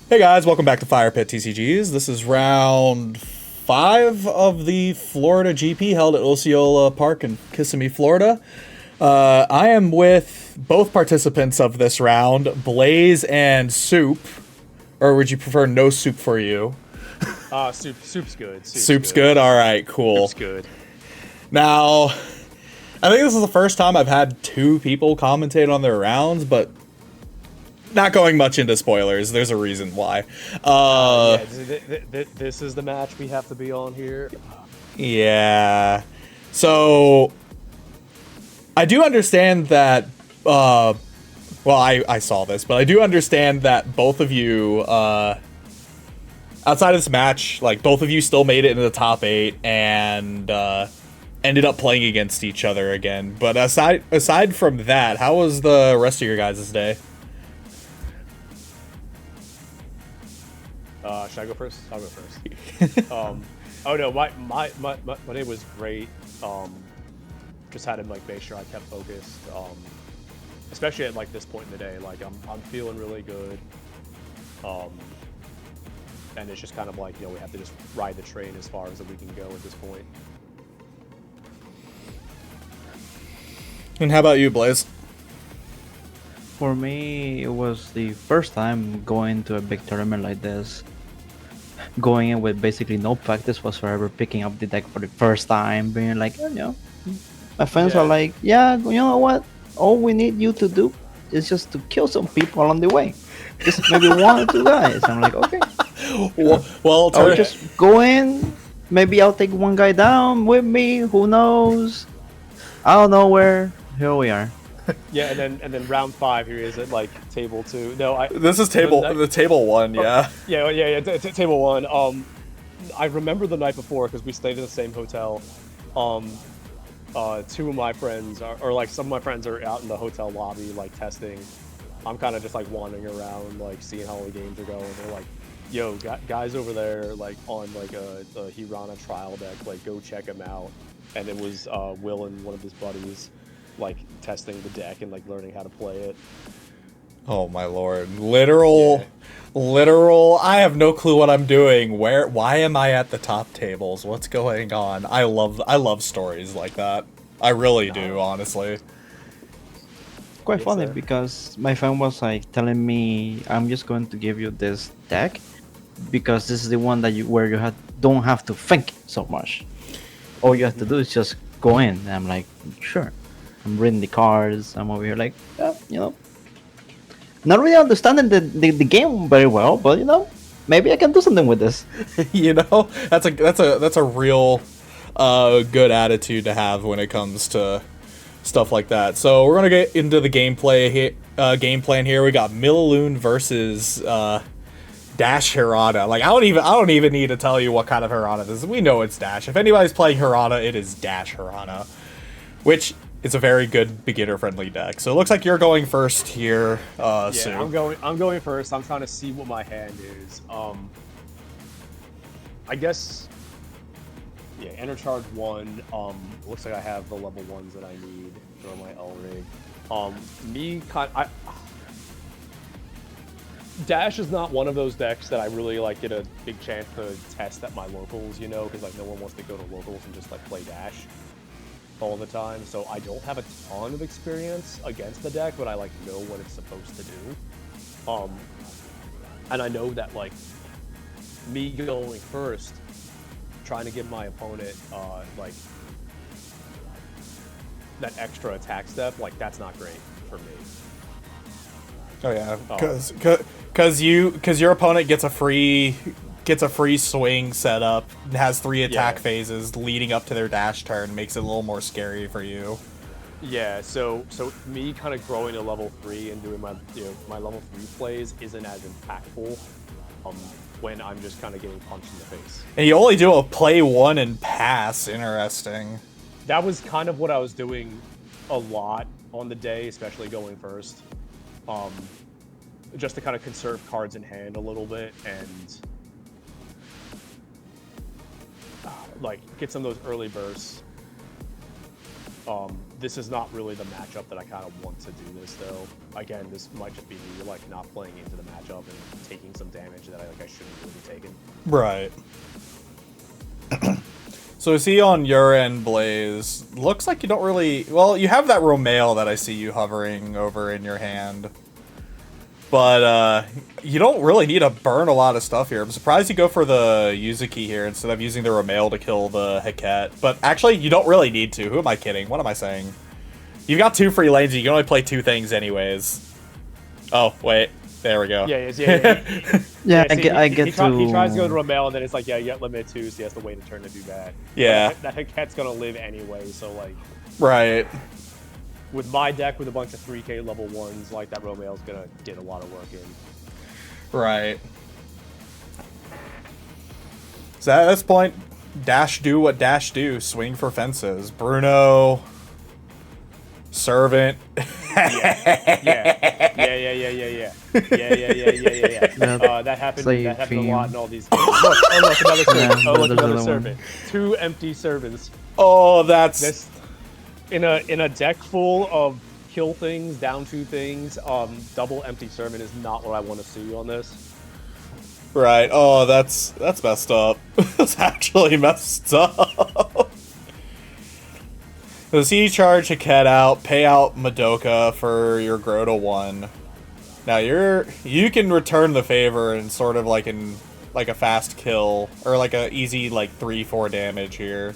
Hey guys, welcome back to Fire Pit TCGs. This is round 5 of the Florida GP held at Osceola Park in Kissimmee, Florida. I am with both participants of this round, Blaze and Soup. Or would you prefer no soup for you? Soup's good. Soup's good? Alright, cool. Soup's good. Now, I think this is the first time I've had 2 people commentate on their rounds, but not going much into spoilers. There's a reason why. This is the match we have to be on here. Yeah. So, I do understand that, well, I saw this, but I do understand that both of you, outside of this match, like, both of you still made it into the top 8 and, ended up playing against each other again. But aside from that, how was the rest of your guys' day? Should I go first? I'll go first. Oh no, my day was great. Just had to like make sure I kept focused. Especially at like this point in the day, like I'm feeling really good. And it's just kind of like, you know, we have to just ride the train as far as we can go at this point. And how about you, Blaze? For me, it was the first time going to a big tournament like this. Going in with basically no practice whatsoever, picking up the deck for the first time, being like, oh, you know, my friends are like, yeah, you know what? All we need you to do is just to kill some people along the way. Just maybe 1 or 2 guys. I'm like, okay. Well, I'll just go in. Maybe I'll take 1 guy down with me. Who knows? Out of nowhere, here we are. Yeah, and then round 5 here is at like table 2. No, this is table 1, yeah. Table 1. I remember the night before because we stayed in the same hotel. 2 of my friends or like some of my friends are out in the hotel lobby like testing. I'm kind of just like wandering around like seeing how the games are going. They're like, yo, guys over there like on like a Hirana trial deck, like go check him out. And it was Will and one of his buddies like testing the deck and like learning how to play it. Oh my lord. Literal, I have no clue what I'm doing. Why am I at the top tables? What's going on? I love stories like that. I really do, honestly. Quite funny because my friend was like telling me, I'm just going to give you this deck because this is the one that you don't have to think so much. All you have to do is just go in. And I'm like, sure. I'm reading the cards. I'm over here like, yeah, you know, not really understanding the game very well, but you know, maybe I can do something with this. You know, that's a real good attitude to have when it comes to stuff like that. So we're gonna get into the gameplay game plan here. We got Milulun versus Dash Hirana. Like I don't even need to tell you what kind of Hirana this is. We know it's Dash. If anybody's playing Hirana, it is Dash Hirana, which is a very good beginner-friendly deck. So it looks like you're going first here, yeah, Sue. I'm going first. I'm trying to see what my hand is. I guess, yeah, enter charge 1. Looks like I have the level 1s that I need for my L rig. Dash is not one of those decks that I really like get a big chance to test at my locals, you know, because like no one wants to go to locals and just like play Dash all the time, so I don't have a ton of experience against the deck, but I like know what it's supposed to do. And I know that like me going first, trying to give my opponent like that extra attack step, like that's not great for me. Oh yeah, because your opponent gets a free swing setup, has 3 attack phases leading up to their dash turn, makes it a little more scary for you. Yeah, so me kind of growing to level 3 and doing my my level 3 plays isn't as impactful when I'm just kind of getting punched in the face. And you only do a play 1 and pass. Interesting. That was kind of what I was doing a lot on the day, especially going first. Just to kind of conserve cards in hand a little bit and like get some of those early bursts. This is not really the matchup that I kind of want to do this, though. Again, this might just be me, like, not playing into the matchup and taking some damage that I shouldn't really be taking. Right. So see on your end, Blaze, looks like you don't really... Well, you have that Romale that I see you hovering over in your hand. But, you don't really need to burn a lot of stuff here. I'm surprised you go for the Yuzuki here instead of using the Romale to kill the Heket. But actually, you don't really need to. Who am I kidding? What am I saying? You've got 2 free lanes, you can only play 2 things anyways. Oh, wait. There we go. Yeah. Yeah, See, I get he tries to go to Romale, and then it's like, yeah, you got limited 2, so he has to wait a turn to do that. Yeah. That Heket's gonna live anyway, so, like... Right. With my deck with a bunch of 3k level 1s, like, that Romale's gonna get a lot of work in. Right. So at this point, Dash do what Dash do. Swing for fences. Bruno... Servant. Yeah. That happened a lot in all these games. Look, another servant. Yeah, Look, another one. servant. 2 empty servants. Oh, that's... This, in a deck full of kill things, down 2 things, double empty servant is not what I want to see on this. Right. Oh, that's messed up. That's actually messed up. So see you charge Heket out, pay out Madoka for your Grota 1. Now you can return the favor and sort of like a fast kill or like a easy like 3-4 damage here.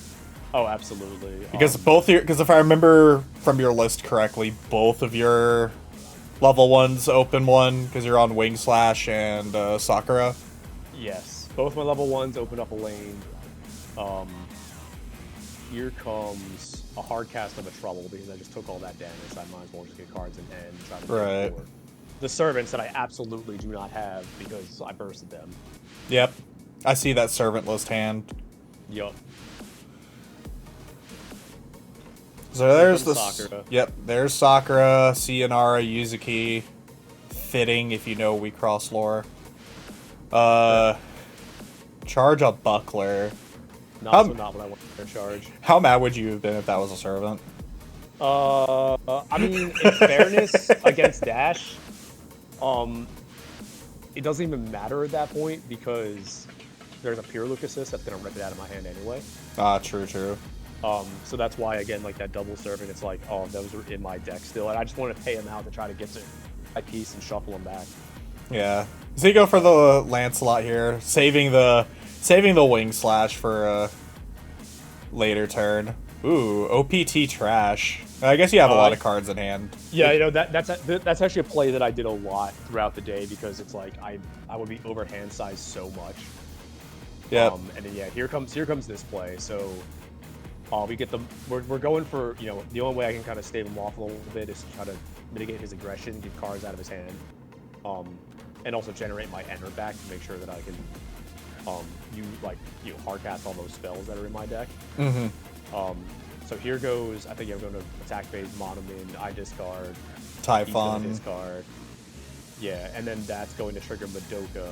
Oh, absolutely. Because because if I remember from your list correctly, both of your level 1s open 1 because you're on Wing Slash and Sakura. Yes, both my level 1s open up a lane. Here comes a hard cast of a trouble because I just took all that damage, so I might as well just get cards in hand and try to Right. forward. The servants that I absolutely do not have because I bursted them. Yep. I see that servant list hand. Yup. So there's the Sakura. Yep, there's Sakura, Sayonara, Yuzuki. Fitting if you know WiXoss lore. Charge a buckler. Not what I want to charge. How mad would you have been if that was a servant? I mean, in fairness, against Dash, it doesn't even matter at that point because there's a Pure Look assist that's gonna rip it out of my hand anyway. Ah, true. So that's why, again, like that double servant, it's like, oh, those are in my deck still, and I just want to pay him out to try to get to my piece and shuffle him back. Yeah. So you go for the Lancelot here, saving the Wing Slash for a later turn. Ooh, OPT trash. I guess you have a lot of cards in hand. Yeah, you know that's actually a play that I did a lot throughout the day because it's like I would be overhand sized so much. Yeah. And then here comes this play. So we get we're going for, you know, the only way I can kind of stave him off a little bit is to try to mitigate his aggression, get cards out of his hand, and also generate my enter back to make sure that I can hardcast all those spells that are in my deck. Mm-hmm. So here goes, I think I'm going to attack phase, Monomin, I discard, Typhon. discard. Yeah, and then that's going to trigger Madoka.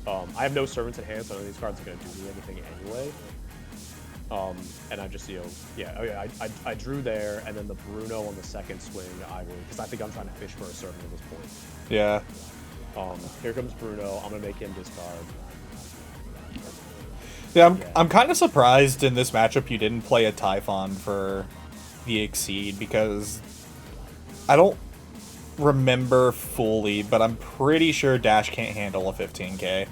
I have no servants in hand, so none of these cards are going to do me anything anyway. And I just, I drew there, and then the Bruno on the second swing, because I think I'm trying to fish for a servant at this point. Yeah. Here comes Bruno, I'm going to make him discard. Yeah, I'm kind of surprised in this matchup you didn't play a Typhon for the Exceed, because I don't remember fully, but I'm pretty sure Dash can't handle a 15k.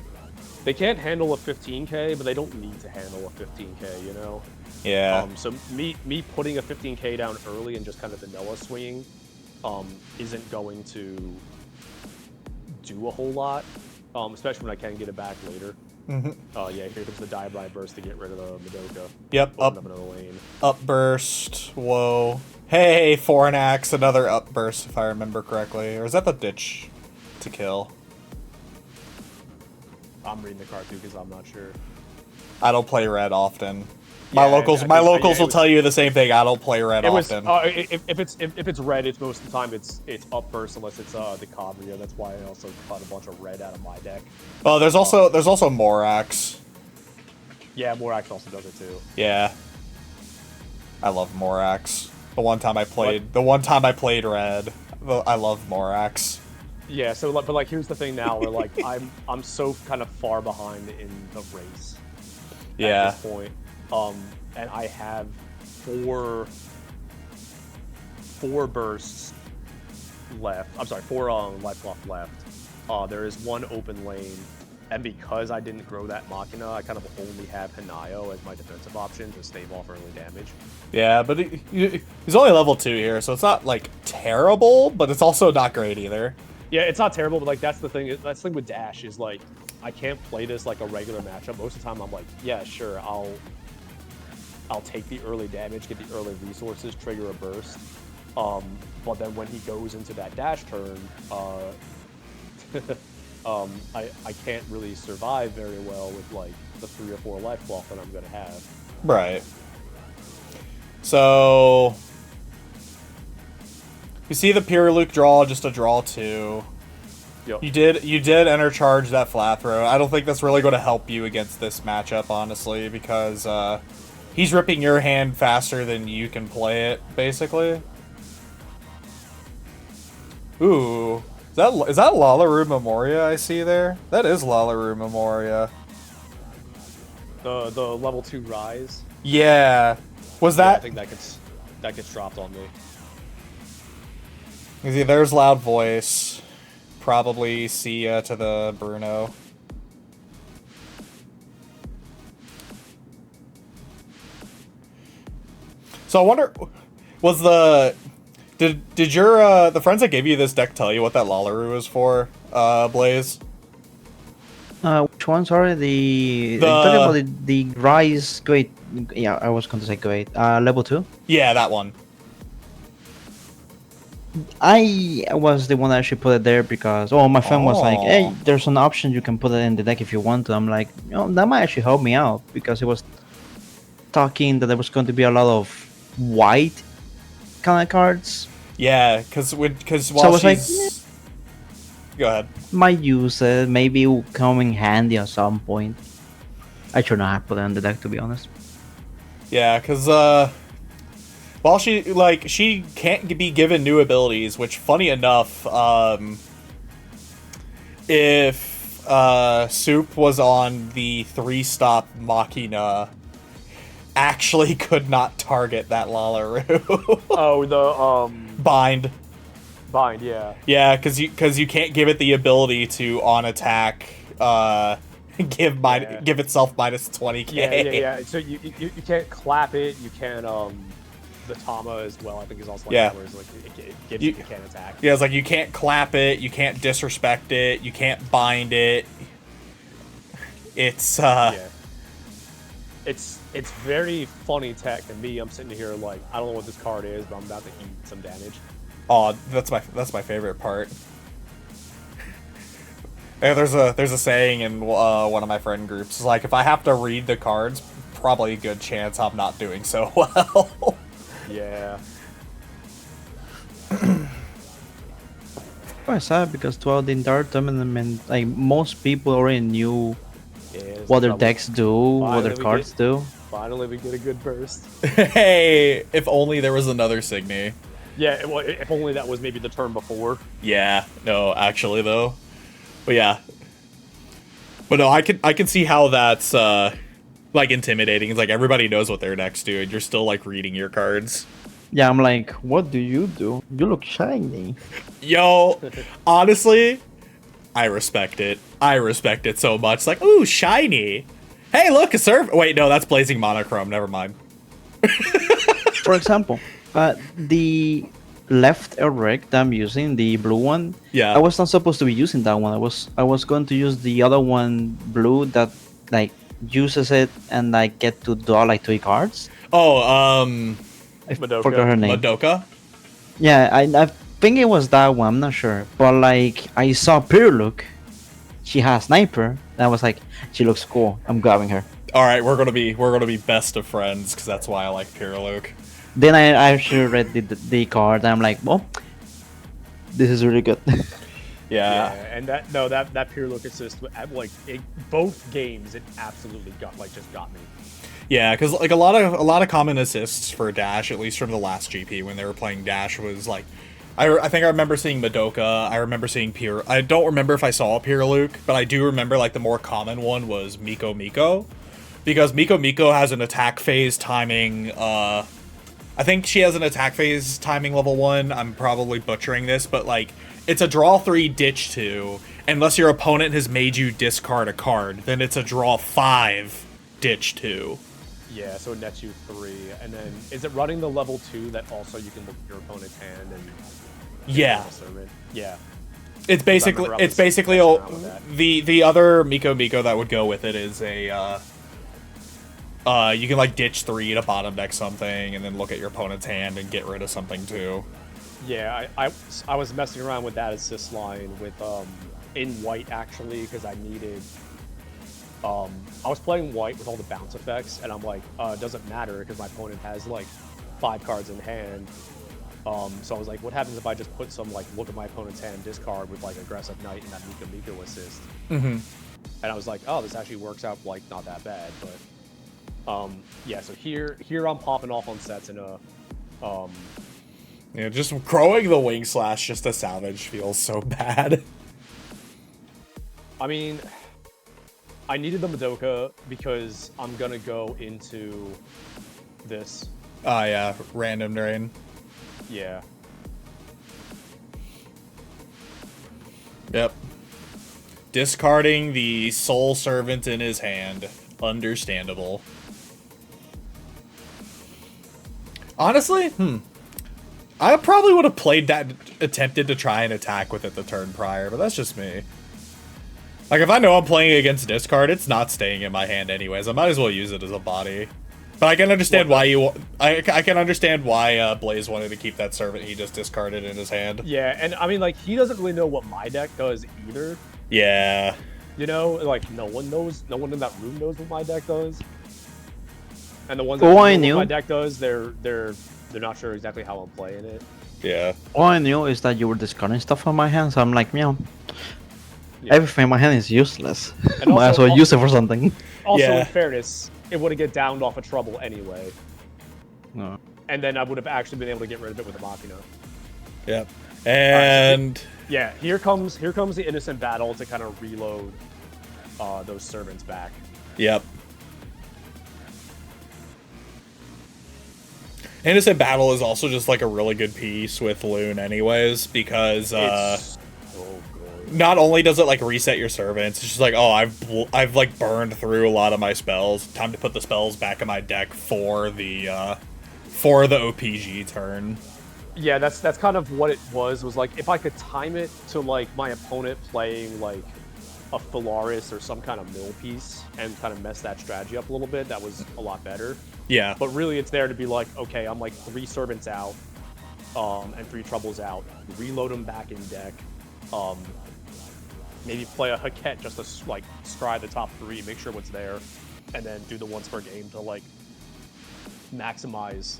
They can't handle a 15k, but they don't need to handle a 15k, you know? Yeah. So me putting a 15k down early and just kind of vanilla swinging isn't going to do a whole lot, especially when I can get it back later. Mm-hmm. Yeah, here comes the Dive Burst to get rid of the Madoka. Yep, Open up another lane. Upburst. Whoa. Hey, Foreign Axe, another Upburst, if I remember correctly. Or is that the Ditch to kill? I'm reading the card too because I'm not sure. I don't play red often. My Yeah, locals will tell you the same thing. I don't play red often. If it's red, it's most of the time it's Upburst unless it's the Cabriolet. That's why I also cut a bunch of red out of my deck. Oh, there's also Morax. Yeah, Morax also does it too. Yeah. I love Morax. The one time I played Red, I love Morax. Yeah, so but like here's the thing now, where like I'm so kind of far behind in the race. Yeah. At this point, and I have four bursts left. I'm sorry, 4 life cloth left. There is 1 open lane, and because I didn't grow that Machina, I kind of only have Hanayo as my defensive option to stave off early damage. Yeah, but he's only level 2 here, so it's not like terrible, but it's also not great either. Yeah, it's not terrible, but like that's the thing. That's the thing with Dash is like I can't play this like a regular matchup. Most of the time, I'm like, yeah, sure, I'll take the early damage, get the early resources, trigger a burst. But then when he goes into that dash turn, I can't really survive very well with like the 3 or 4 life cloth that I'm gonna have. Right. So you see the Piruluke draw, just a draw 2. Yep. You did enter charge that flat throw. I don't think that's really going to help you against this matchup, honestly, because he's ripping your hand faster than you can play it, basically. Ooh, is that Lalaru Memoria I see there? That is Lalaru Memoria. The level 2 rise. Yeah, was that? Yeah, I think that gets dropped on me. See, there's Loud Voice. Probably see ya to the Bruno. So I wonder, was did your the friends that gave you this deck tell you what that Lalaru is for, Blaze? Which one? Sorry, you're talking about the Rise Great. Yeah, I was going to say Great. Level 2. Yeah, that one. I was the one that actually put it there because my friend was like, "Hey, there's an option you can put it in the deck if you want to." I'm like, that might actually help me out because it was talking that there was going to be a lot of white kind of cards. Yeah, because while I was she's go ahead. Might use it, maybe it will come in handy at some point. I should not have put it in the deck, to be honest. Yeah, because while she can't be given new abilities, which funny enough, if Soup was on the 3-stop Machina, actually could not target that Lalaru. Oh, the Bind. Bind, yeah. Yeah, because you can't give it the ability to on attack give itself minus 20k. Yeah. So you can't clap it. You can't the Tama as well. I think is also like that, where it's like it gives you can't attack. Yeah, it's like you can't clap it. You can't disrespect it. You can't bind it. It's It's very funny tech, and me, I'm sitting here like I don't know what this card is, but I'm about to eat some damage. Oh, that's my favorite part. Yeah, there's a saying in one of my friend groups. It's like, if I have to read the cards, probably a good chance I'm not doing so well. Yeah. Quite sad because throughout the entire tournament, like most people already knew what their decks do, what their cards do. Finally, we get a good burst. Hey, if only there was another Signy. Yeah, well, if only that was maybe the turn before. Yeah, no, actually though. But yeah. But no, I can see how that's like intimidating. It's like everybody knows what their decks do, and you're still like reading your cards. Yeah, I'm like, what do? You look shiny. Yo, honestly, I respect it. I respect it so much. It's like, ooh, shiny. Hey, look, a serve. Wait, no, that's Blazing Monochrome. Never mind. For example, the left Elric that I'm using, the blue one. Yeah. I was not supposed to be using that one. I was going to use the other one, blue, that like uses it and I get to draw like 3 cards. Oh, I Madoka. forgot her name. Madoka? Yeah, I think it was that one. I'm not sure, but like I saw Piruluke. She has sniper. And I was like, she looks cool. I'm grabbing her. All right, we're gonna be best of friends because that's why I like Piruluke. Then I actually read the card. And I'm like, well, this is really good. Yeah. And that pure look assist, like both games, it absolutely just got me. Yeah, because like a lot of common assists for Dash, at least from the last GP when they were playing Dash, was like, I think I remember seeing Madoka. I remember seeing Pure. I don't remember if I saw Luke, but I do remember like the more common one was Miko Miko, because Miko has an attack phase timing. I think she has an attack phase timing level 1. I'm probably butchering this, but like it's a draw 3, ditch 2. Unless your opponent has made you discard a card, then it's a draw 5, ditch 2. Yeah, so it nets you 3, and then is it running the level 2 that also you can look at your opponent's hand and yeah, yeah. It's basically the other Miko that would go with it is a you can like ditch 3 to bottom deck something and then look at your opponent's hand and get rid of something too. Yeah, I was messing around with that assist line with in white actually because I needed I was playing white with all the bounce effects and I'm like it doesn't matter because my opponent has like 5 cards in hand. So I was like, what happens if I just put some like look at my opponent's hand discard with like aggressive knight and that Miko assist? Mm-hmm. And I was like, oh, this actually works out like not that bad, but yeah. So here I'm popping off on sets in a yeah, just crowing the wing slash just a salvage feels so bad. I mean, I needed the Madoka because I'm gonna go into this. Yeah, random drain. Yeah. Yep. Discarding the soul servant in his hand. Understandable. Honestly, I probably would have played that, attempted to try and attack with it the turn prior, but that's just me. Like, if I know I'm playing against discard, it's not staying in my hand anyways. I might as well use it as a body. But I can understand why I can understand why Blaze wanted to keep that servant he just discarded in his hand. Yeah, and I mean, like, he doesn't really know what my deck does either. Yeah. You know, like, no one in that room knows what my deck does. And the ones that know what my deck does, they're not sure exactly how I'm playing it. Yeah. All I knew is that you were discarding stuff on my hand, so I'm like, meow. Yeah. Everything in my hand is useless. Might as well use it for something. Also, in fairness, it would have get downed off of trouble anyway. No. And then I would have actually been able to get rid of it with a Machina. Yep. And yeah, here comes the innocent battle to kind of reload those servants back. Yep. Innocent Battle is also just like a really good piece with Loon anyways, because it's so good. Not only does it like reset your servants, it's just like, oh, I've like burned through a lot of my spells. Time to put the spells back in my deck for the OPG turn. Yeah, that's kind of what it was like if I could time it to like my opponent playing like a Phalaris or some kind of mill piece and kind of mess that strategy up a little bit, that was a lot better. Yeah. But really it's there to be like, okay, I'm like 3 servants out, and 3 troubles out. Reload them back in deck. Maybe play a Haket just to like scry the top 3, make sure what's there, and then do the once per game to like maximize,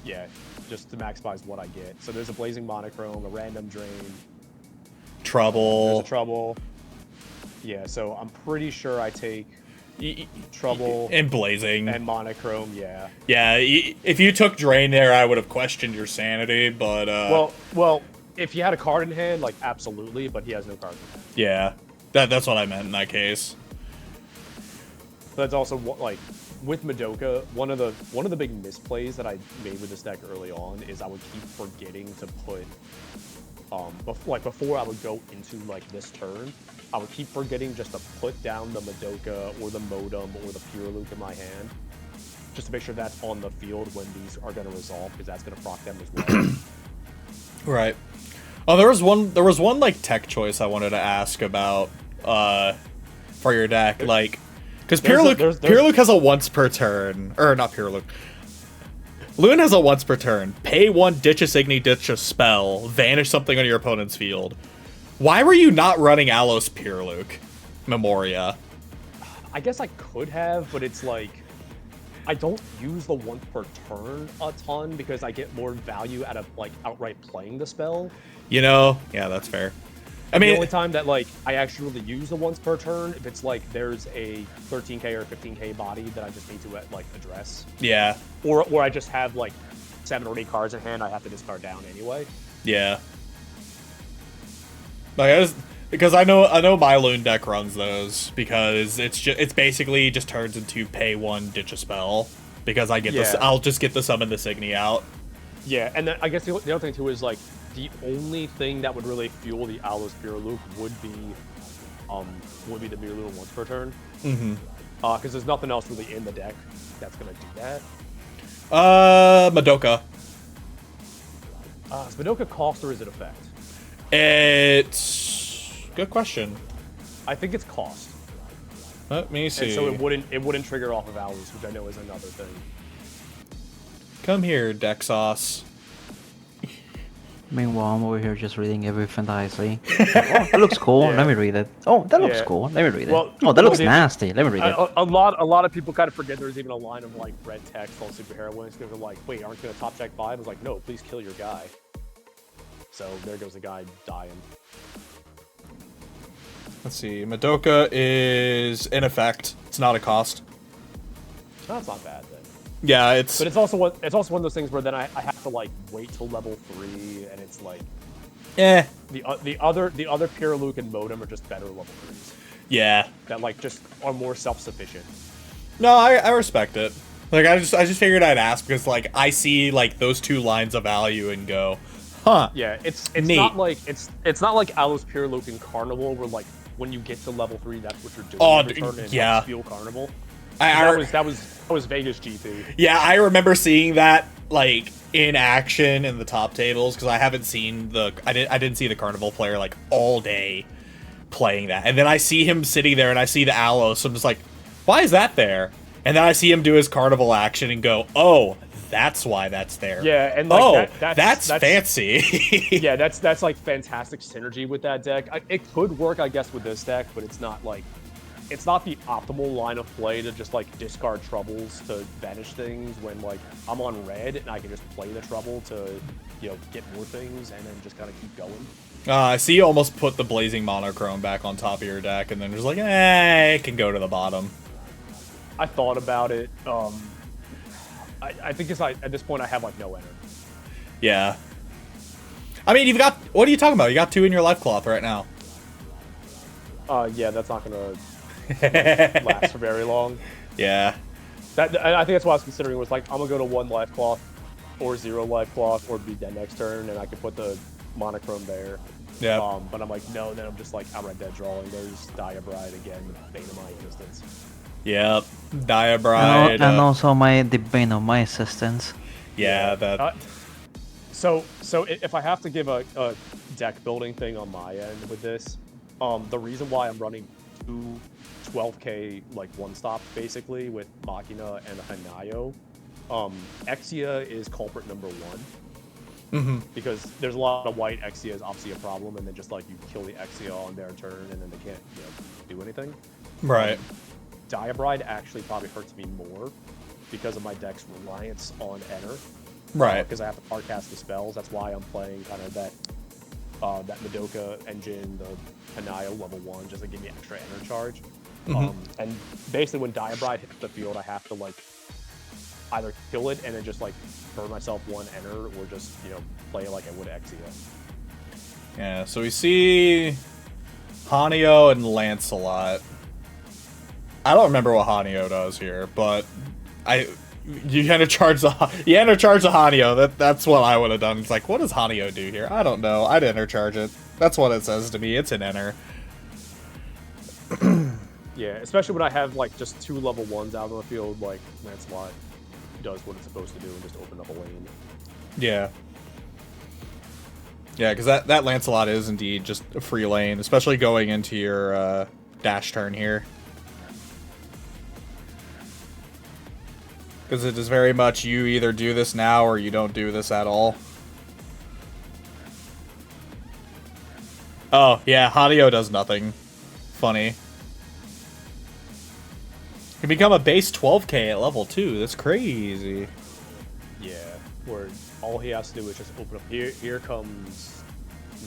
just to maximize what I get. So there's a Blazing Monochrome, a random drain. Trouble. There's a trouble. Yeah, so I'm pretty sure I take Trouble and Blazing and Monochrome. Yeah. Yeah. If you took Drain there, I would have questioned your sanity. But well, if he had a card in hand, like absolutely, but he has no card in hand. Yeah, that's what I meant in that case. But that's also like with Madoka. One of the big misplays that I made with this deck early on is I would keep forgetting to put before I would go into like this turn, I would keep forgetting just to put down the Madoka or the Modem or the Pure Luke in my hand, just to make sure that's on the field when these are going to resolve, because that's going to proc them as well. Right. Oh, there was one like tech choice I wanted to ask about for your deck, like because Pure Luke has a once per turn, or not Pure Luke. Loon has a once per turn. Pay 1, ditch a Signy, ditch a spell, vanish something on your opponent's field. Why were you not running Alos Pure Luke Memoria? I guess I could have, but it's like I don't use the once per turn a ton because I get more value out of like outright playing the spell. You know, yeah, that's fair. I mean, the only time that like I actually really use the once per turn, if it's like there's a 13k or 15k body that I just need to like address. Yeah. Or I just have like 7 or 8 cards in hand I have to discard down anyway. Yeah. Like because I know Milulun deck runs those because it's basically just turns into pay 1, ditch a spell because I get this. I'll just get the summon the Signy out. Yeah, and then I guess the other thing too is like the only thing that would really fuel the Alos Piruluke would be the Milulun once per turn. Mm-hmm. Because there's nothing else really in the deck that's gonna do that. Madoka. Is Madoka cost or is it effect? It's good question. I think it's cost. Let me see. And so it wouldn't trigger off of Alos, which I know is another thing. Come here, dexoss. Meanwhile, I'm over here just reading everything that I see. Oh, that looks cool. Yeah. Let me read it. Oh, that looks cool. Let me read it. Well, Oh, that looks nasty. Let me read it. A lot of people kind of forget there's even a line of like red text on superheroines because they're like, wait, aren't you gonna top check 5? I was like, no, please kill your guy. So there goes the guy dying. Let's see. Madoka is in effect. It's not a cost. No, that's not bad then. Yeah, it's. But it's also one of those things where then I have to like wait till level 3, and it's like, the other Piruluke and Modem are just better level 3s. Yeah. That like just are more self-sufficient. No, I respect it. Like I just figured I'd ask because like I see like those 2 lines of value and go, huh? Yeah, it's neat. not like it's not like Alos Piruluke and Carnival where like when you get to level 3 that's what you're doing. Oh, every turn and, yeah. like, Fuel Carnival. That was Vegas GP. Yeah, I remember seeing that like in action in the top tables because I haven't seen I didn't see the Carnival player like all day playing that, and then I see him sitting there and I see the Alos, so I'm just like, why is that there? And then I see him do his Carnival action and go, oh, that's why that's there. Yeah, and like that's fancy. Yeah, that's like fantastic synergy with that deck. It could work, I guess, with this deck, but it's not the optimal line of play to just like discard troubles to banish things when like I'm on red and I can just play the trouble to, you know, get more things and then just kind of keep going. I see you almost put the Blazing Monochrome back on top of your deck and then just like, it can go to the bottom. I thought about it. I think it's like at this point I have like no enter. Yeah. I mean, what are you talking about? You got 2 in your life cloth right now. Yeah, that's not gonna last for very long. Yeah. I think that's what I was considering was like I'm gonna go to 1 life cloth or 0 life cloth or be dead next turn and I can put the monochrome there. Yeah. But I'm like, no, then I'm just like outright dead drawing. There's Diabride again, the bane of my existence. Yep. Diabride. And also the bane of my assistance. Yeah, that. So if I have to give a deck building thing on my end with this, the reason why I'm running 2 12k like 1-stop basically with Machina and Hanayo, Exia is culprit number 1. Mm-hmm. Because there's a lot of white Exia is obviously a problem, and then just like you kill the Exia on their turn, and then they can't do anything. Right. Diabride actually probably hurts me more because of my deck's reliance on Enter. Right. Because I have to hard cast the spells. That's why I'm playing kind of that Madoka engine, the Hanayo level 1, just to give me extra Enter charge. Mm-hmm. And basically when Diabride hits the field, I have to like either kill it and then just like burn myself 1 Enter, or just play it like I would Exia. Yeah. So we see Hanyo and Lancelot. I don't remember what Hanyo does here, but you enter charge the Hanyo. That's what I would have done. It's like, what does Hanyo do here? I don't know. I'd enter charge it. That's what it says to me. It's an enter. Yeah, especially when I have like just 2 level 1s out on the field, like Lancelot does what it's supposed to do and just open up a lane. Yeah. Yeah, because that Lancelot is indeed just a free lane, especially going into your dash turn here. Because it is very much you either do this now or you don't do this at all. Oh, yeah, Hanyo does nothing. Funny. Can become a base 12k at level 2. That's crazy. Yeah, where all he has to do is just open up. Here comes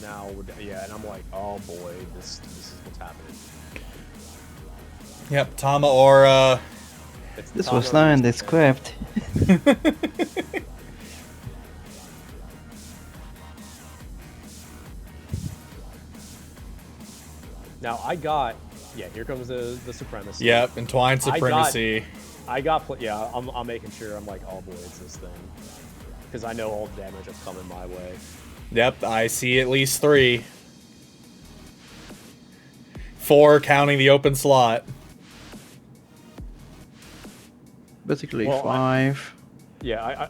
now, yeah, and I'm like, oh boy, this is what's happening. Yep, Tama Aura. This was not in the script. Now I got, yeah, here comes the supremacy. Yep, Entwined Supremacy. Yeah, I'm making sure. I'm like, oh boy, it's this thing, because I know all the damage that's coming my way. Yep, I see at least 3. 4 counting the open slot. Basically 5.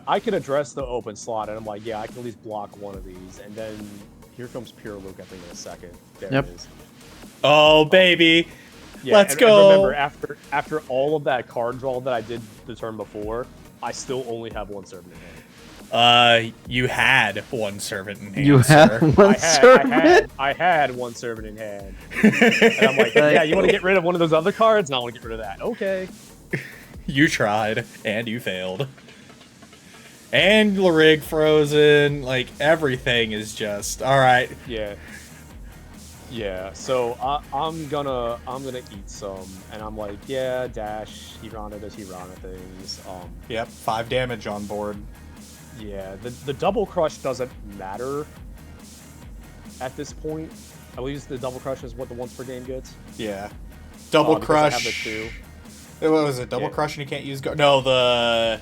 I could address the open slot, and I'm like, yeah, I can at least block one of these, and then here comes Pure Luke, I think, in a second. There it is. Oh, baby. Yeah, Let's go. And remember, after all of that card draw that I did the turn before, I still only have 1 servant in hand. You had 1 servant in hand. You had 1 servant? I had 1 servant in hand. And I'm like, yeah, you want to get rid of one of those other cards? No, I want to get rid of that. Okay. You tried, and you failed. And Larig frozen, like, everything is just, alright. Yeah. Yeah, so I'm gonna eat some, and I'm like, yeah, dash, Hirana does Hirana things. Yep, 5 damage on board. Yeah, the double crush doesn't matter at this point. At least the double crush is what the once per game gets. Yeah. Double crush. I have the 2. What was it? Double crush and you can't use guard. No, the.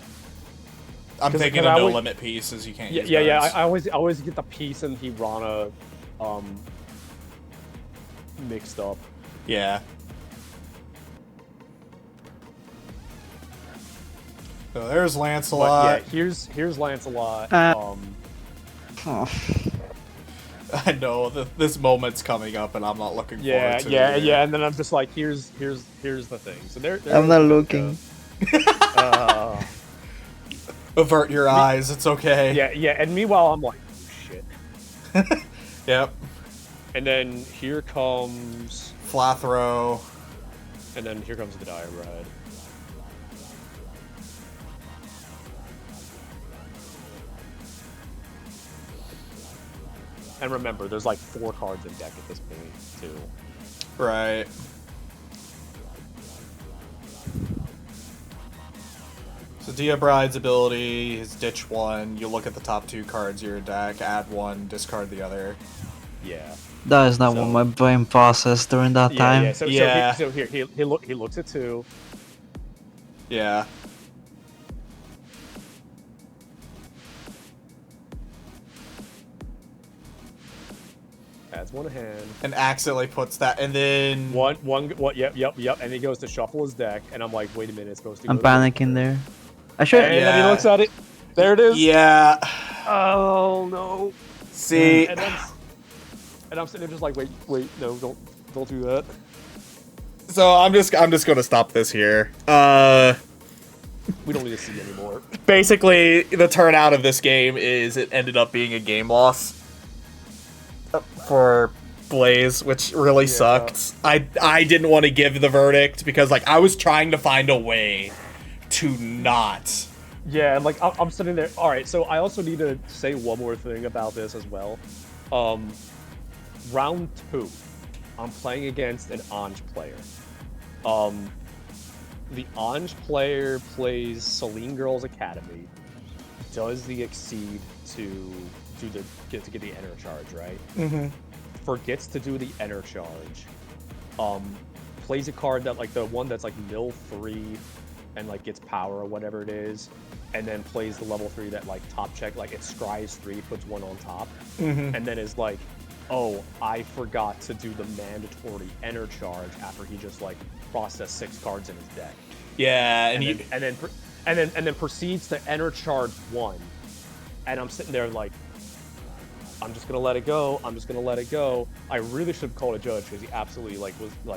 I'm thinking of no limit pieces. You can't use. Yeah. I always get the piece and Hirana, mixed up. Yeah. So there's Lancelot. But yeah, here's Lancelot. Oh. I know this moment's coming up, and I'm not looking forward to it. Yeah, and then I'm just like, here's the thing. So there I'm not looking. Avert your eyes. It's okay. Yeah. And meanwhile, I'm like, oh, shit. Yep. And then here comes Flathrow. And then here comes the Dire Ride. And remember, there's like 4 cards in deck at this point, too. Right. So Dia Bride's ability is ditch 1. You look at the top 2 cards of your deck, add 1, discard the other. Yeah. That is not what my brain processed during that time. Yeah. So here he looks at 2. Yeah. Adds 1 hand. And accidentally puts that, and then... Yep. And he goes to shuffle his deck, and I'm like, wait a minute, it's supposed to go I'm panicking there. I should... And then he looks at it. There it is. Yeah. Oh, no. See... And I'm sitting there just like, wait, no, don't do that. So I'm just gonna stop this here. We don't need to see anymore. Basically, the turnout of this game is it ended up being a game loss for Blaze, which really sucked. I didn't want to give the verdict because like I was trying to find a way to not. Yeah, like I'm sitting there. All right, so I also need to say one more thing about this as well. Round 2, I'm playing against an Anj player. The Anj player plays Celine Girls Academy, does the Exceed to get the Enter Charge, right? Mm-hmm. Forgets to do the Enter Charge. Plays a card that like the one that's like mill 3 and like gets power or whatever it is, and then plays the level 3 that like top check, like it scries 3, puts 1 on top, and then is like, oh, I forgot to do the mandatory Enter Charge after he just like processed 6 cards in his deck. Yeah, and then proceeds to Enter Charge 1, and I'm sitting there like, I'm just gonna let it go. I really should have called a judge because he absolutely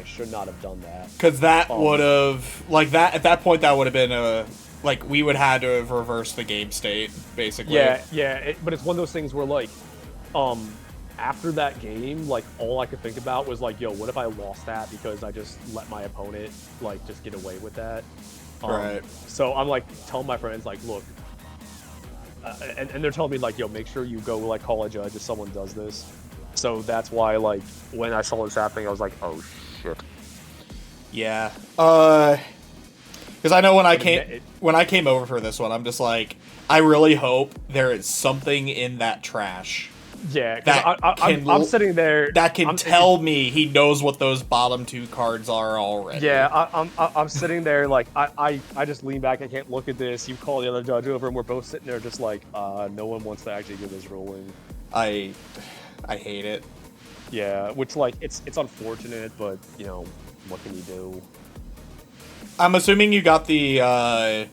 should not have done that. Because that would have that at that point that would have been a we would have had to have reversed the game state basically. Yeah. But it's one of those things where after that game, all I could think about was yo, what if I lost that because I just let my opponent just get away with that? Right. So I'm telling my friends look. And they're telling me yo, make sure you go call a judge if someone does this. So that's why, like, when I saw this happening, I was like, oh shit. Yeah. Because I know when I came over for this one, I'm just like, I really hope there is something in that trash. Yeah, because I'm sitting there. That can tell me he knows what those bottom 2 cards are already. Yeah, I'm sitting there like I just lean back. I can't look at this. You call the other judge over, and we're both sitting there just like, no one wants to actually get this rolling. I hate it. Yeah, which like it's unfortunate, but you know what can you do? I'm assuming you got the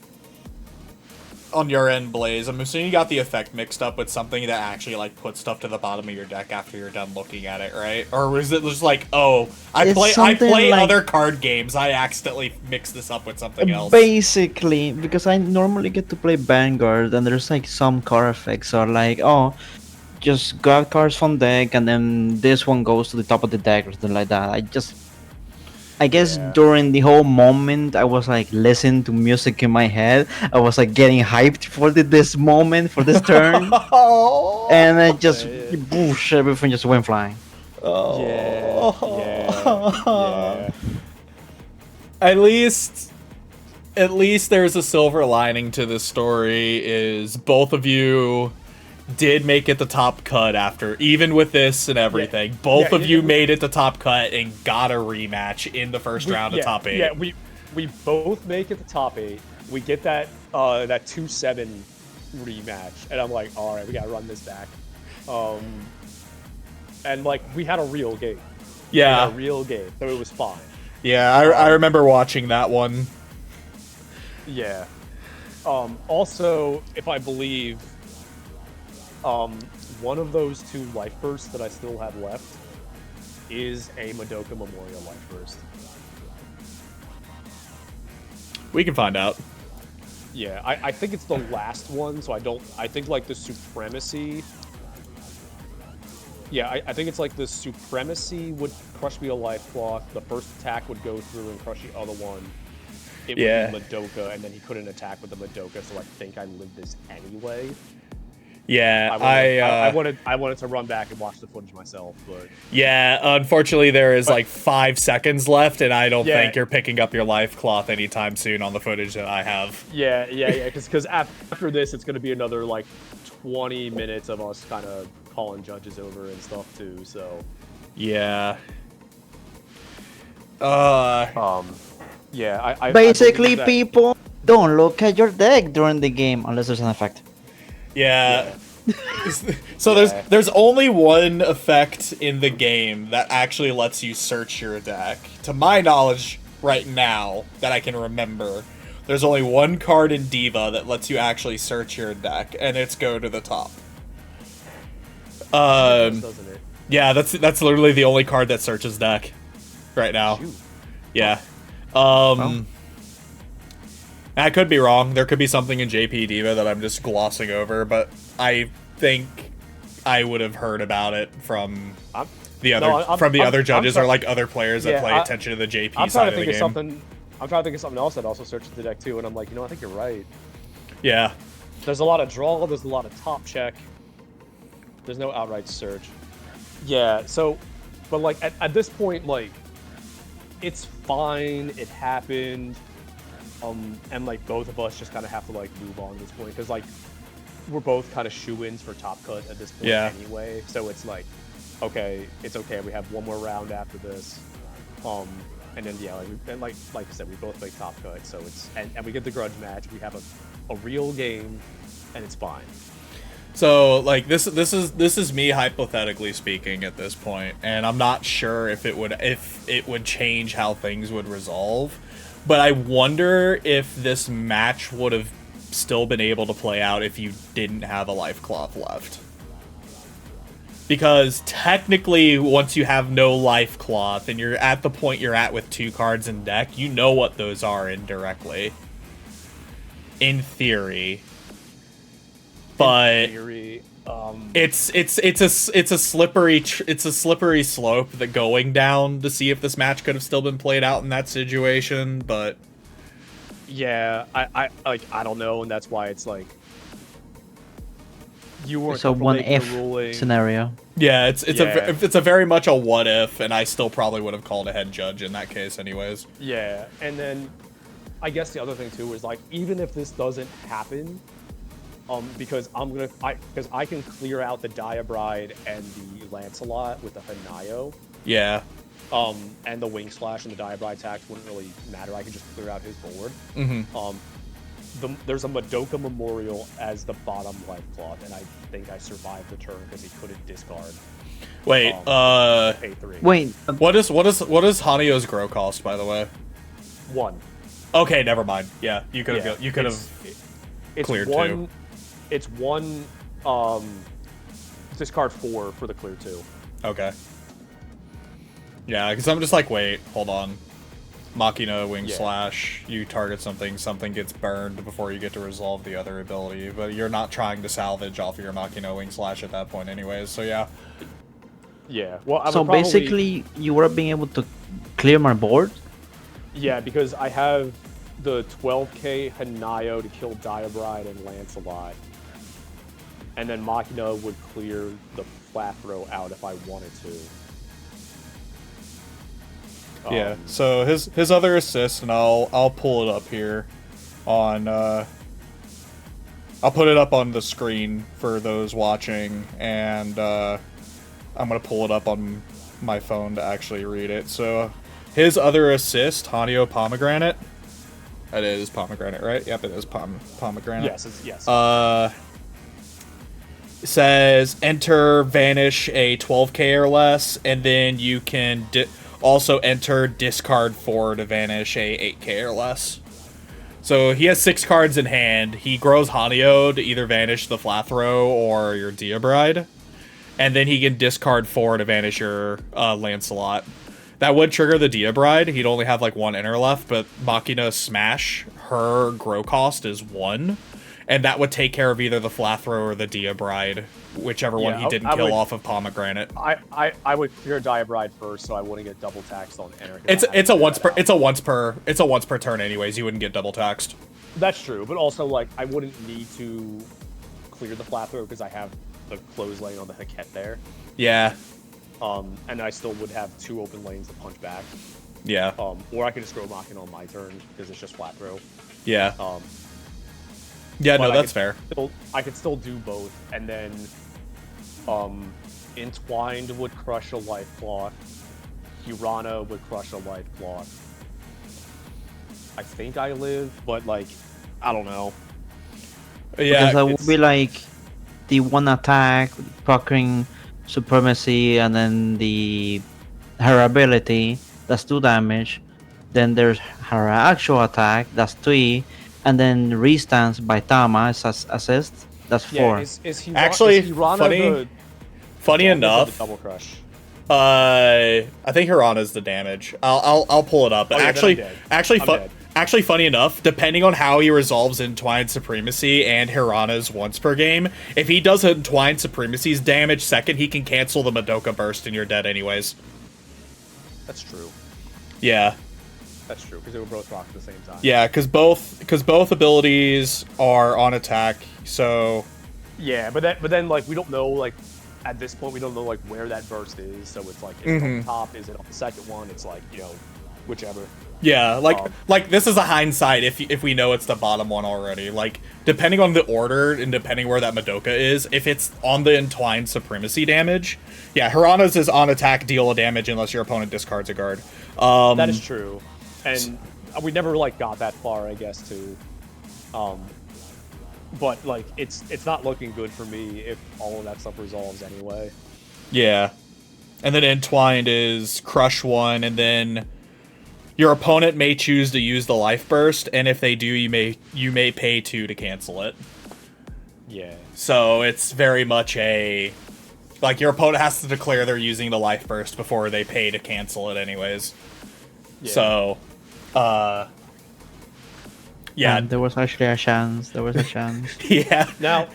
on your end, Blaze. I'm assuming you got the effect mixed up with something that actually like puts stuff to the bottom of your deck after you're done looking at it, right? Or was it just like, oh, I play like, other card games, I accidentally mix this up with something else? Basically, because I normally get to play Vanguard, and there's like some card effects are like, oh, just grab cards from deck, and then this one goes to the top of the deck or something like that. I guess during the whole moment, I was like listening to music in my head. I was like getting hyped for this moment, for this turn, and I just whoosh, everything just went flying. Oh. Yeah. At least there's a silver lining to this story. Is both of you did make it the top cut after, even with this and everything. Both of you made it the top cut and got a rematch in the first round of top 8. Yeah, we both make it the top 8. We get that 2-7 rematch, and I'm like, all right, we gotta run this back. And like we had a real game. Yeah, a real game, so it was fine. Yeah, I remember watching that one. Yeah. Also, if I believe. One of those 2 life bursts that I still have left is a Madoka Memorial life burst. We can find out. Yeah, I think it's the last one, so I think like the Supremacy. Yeah, I think it's like the Supremacy would crush me a life cloth, the first attack would go through and crush the other one. It would be Madoka, and then he couldn't attack with the Madoka, so I think I lived this anyway. Yeah, I wanted to run back and watch the footage myself, but yeah, unfortunately there is like 5 seconds left, and I don't think you're picking up your life cloth anytime soon on the footage that I have. Yeah, because after this it's going to be another like 20 minutes of us kind of calling judges over and stuff too. So yeah. Yeah, basically, people don't look at your deck during the game unless there's an effect. Yeah. So there's only one effect in the game that actually lets you search your deck. To my knowledge, right now, that I can remember, there's only one card in Diva that lets you actually search your deck, and it's Go to the Top. Doesn't it? Yeah, that's literally the only card that searches deck right now. Shoot. Yeah. I could be wrong. There could be something in JP Diva that I'm just glossing over, but I think I would have heard about it from the other judges or like other players that pay attention to the JP side of the game. I'm trying to think of something else that also searches the deck too, and I'm like, I think you're right. Yeah. There's a lot of draw. There's a lot of top check. There's no outright search. Yeah. So, but like at this point, like, it's fine. It happened. And like both of us just kind of have to like move on at this point because like we're both kind of shoe-ins for top cut at this point anyway. So it's like, okay, it's okay. We have one more round after this, and then like I said, we both make top cut. So it's and we get the grudge match. We have a real game, and it's fine. So like this is me hypothetically speaking at this point, and I'm not sure if it would change how things would resolve. But I wonder if this match would have still been able to play out if you didn't have a life cloth left. Because technically, once you have no life cloth and you're at the point you're at with 2 cards in deck, you know what those are indirectly. In theory. But it's a slippery slope that going down to see if this match could have still been played out in that situation, but yeah, I don't know, and that's why it's like you weren't It's a comfortable one making a if ruling. scenario. Yeah, it's Yeah. it's a very much a what if, and I still probably would have called a head judge in that case, anyways. Yeah, and then I guess the other thing too is like even if this doesn't happen, because I can clear out the Diabride and the Lancelot with the Hanayo, Yeah. and the Wing Slash and the Diabride attacks wouldn't really matter. I could just clear out his board. There's a Madoka Memorial as the bottom life cloth, and I think I survived the turn because he couldn't discard. Wait, pay 3. Wait, what is Hanayo's grow cost, by the way? 1. Okay, never mind. Yeah, you could have it's cleared 1, 2. It's 1 discard 4 for the clear 2. Okay. Yeah, because I'm just like, wait, hold on. Machina, Wing Slash, you target something gets burned before you get to resolve the other ability, but you're not trying to salvage off of your Machina, Wing Slash at that point anyways, so yeah. Yeah, well, I would so probably, basically, you were being able to clear my board? Yeah, because I have the 12k Hanayo to kill Diabride and Lancelot, and then Machina would clear the flat throw out if I wanted to. Yeah, so his other assist, and I'll pull it up here on I'll put it up on the screen for those watching, and I'm gonna pull it up on my phone to actually read it. So his other assist, Hanyo Pomegranate. That is Pomegranate, right? Yep, it is Pomegranate. Yes, yes. Says enter vanish a 12k or less, and then you can also enter discard 4 to vanish a 8k or less. So he has 6 cards in hand. He grows Hanyo to either vanish the Flathrow or your Diabride, and then he can discard 4 to vanish your Lancelot. That would trigger the Diabride. He'd only have like 1 enter left, but Machina Smash, her grow cost is 1. And that would take care of either the Flathrow or the Diabride, whichever one he didn't kill off of Pomegranate. I would clear Diabride first, so I wouldn't get double taxed on enter. It's a once per turn anyways. You wouldn't get double taxed. That's true, but also like I wouldn't need to clear the Flathrow because I have the close lane on the Haket there. Yeah. And I still would have 2 open lanes to punch back. Yeah. Or I could just grow Machina on my turn because it's just Flathrow. Yeah. Yeah, no, that's fair. I could still do both, and then Entwined would crush a life cloth. Hirana would crush a life cloth. I think I live, but like, I don't know. Yeah, because that would be like the 1 attack, proccing supremacy, and then her ability, that's 2 damage. Then there's her actual attack, that's 3. And then restance by Tama as assist. That's 4. Actually, Hirana funny enough, double crush. I think Hirana's the damage. I'll pull it up. But actually, funny enough, depending on how he resolves Entwined Supremacy and Hirana's once per game, if he does Entwined Supremacy's damage second, he can cancel the Madoka Burst and you're dead anyways. That's true. Yeah. That's true, because they were both rocked at the same time. Yeah, because both abilities are on attack, so... Yeah, but then like we don't know, like at this point we don't know like where that burst is, so it's like is it on top, is it on the second one? It's like, you know, whichever. Yeah, like this is a hindsight if we know it's the bottom one already. Like depending on the order and depending where that Madoka is, if it's on the Entwined Supremacy damage, yeah, Hirana's is on attack, deal a damage unless your opponent discards a guard. That is true. And we never like got that far, I guess, too. But like it's not looking good for me if all of that stuff resolves anyway. Yeah. And then Entwined is crush 1, and then your opponent may choose to use the life burst, and if they do, you may pay 2 to cancel it. Yeah. So it's very much like your opponent has to declare they're using the life burst before they pay to cancel it anyways. Yeah. So yeah, there was actually a chance. Yeah. Now,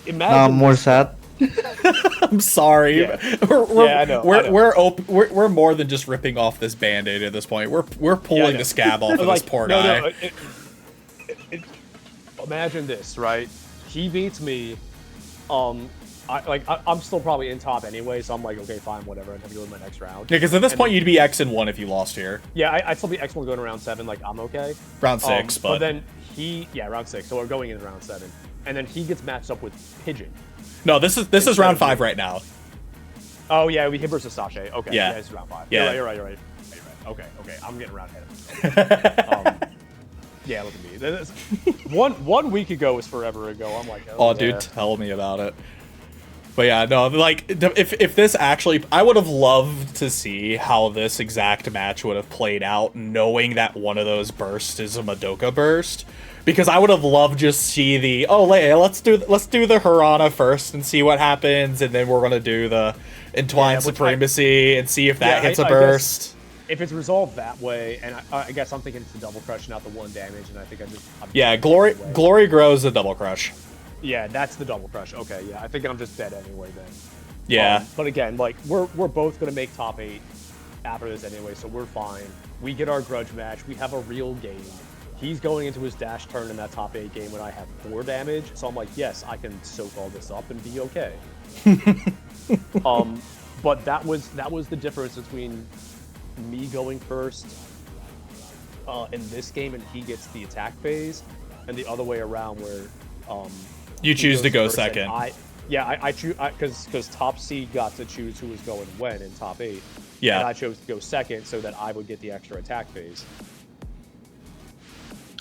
imagine. More sad. I'm sorry. Yeah. I know. We're more than just ripping off this Band-Aid at this point. We're pulling the scab off of this poor guy. Imagine this, right? He beats me. I'm still probably in top anyway, so I'm like, okay, fine, whatever. I have to go to my next round. Yeah, because at this And point then- you'd be X and 1 if you lost here. Yeah, I'd still be X1 going to round 7, like, I'm okay. Round 6, But then round 6, so we're going into round 7. And then he gets matched up with Pigeon. No, this is round 5 right now. Oh, yeah, we hit versus Sasha. Okay, Yeah. it's round 5. Yeah. You're right. Okay, I'm getting round ahead. Yeah, look at me. One week ago was forever ago. I'm like, Oh, dude, tell me about it. But yeah, no, like, if this actually... I would have loved to see how this exact match would have played out, knowing that one of those bursts is a Madoka burst. Because I would have loved just see the... Oh, let's do the Hirana first and see what happens, and then we're going to do the Entwined Supremacy and see if that hits a burst. If it's resolved that way, and I guess I'm thinking it's the double crush, not the 1 damage, and I think Yeah, Glory grows a double crush. Yeah, that's the double crush. Okay, yeah, I think I'm just dead anyway then. Yeah. But again, like we're both gonna make top 8 after this anyway, so we're fine. We get our grudge match. We have a real game. He's going into his dash turn in that top 8 game when I have 4 damage, so I'm like, yes, I can soak all this up and be okay. But that was the difference between me going first in this game and he gets the attack phase, and the other way around where you choose to go first and second. I choose because top seed got to choose who was going when in top 8. Yeah. And I chose to go second so that I would get the extra attack phase.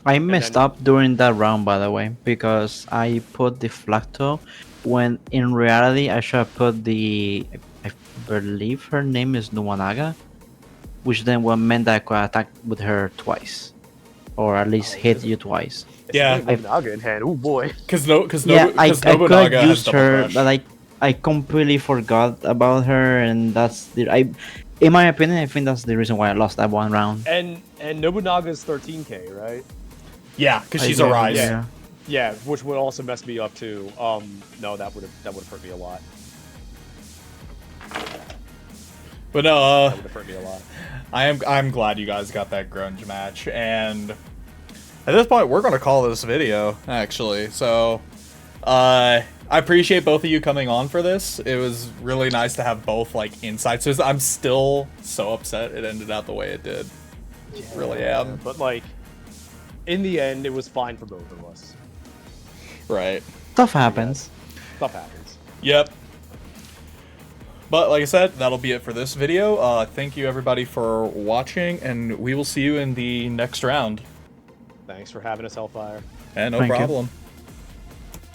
I messed up during that round, by the way, because I put the Flacto when in reality I should have put the... I believe her name is Nuwanaga, which then meant that I could attack with her twice. Or at least hit you twice. Yeah. Nobunaga in hand. Oh boy. Because I could Nobunaga have has used double her, crush. but I completely forgot about her, and that's in my opinion, I think that's the reason why I lost that one round. And Nobunaga's 13k, right? Yeah, because she's a rise. Yeah. Yeah, which would also mess me up too. No, that would have hurt me a lot. But no, That would have hurt me a lot. I'm glad you guys got that grunge match, and at this point we're gonna call this video actually. So I appreciate both of you coming on for this. It was really nice to have both like insights. I'm still so upset it ended out the way it did. Yeah, Really am. But like, in the end, it was fine for both of us. Right. Stuff happens. Stuff happens. Yep. But like I said, that'll be it for this video. Thank you everybody for watching, and we will see you in the next round. Thanks for having us, Hellfire. And no Thank you. problem.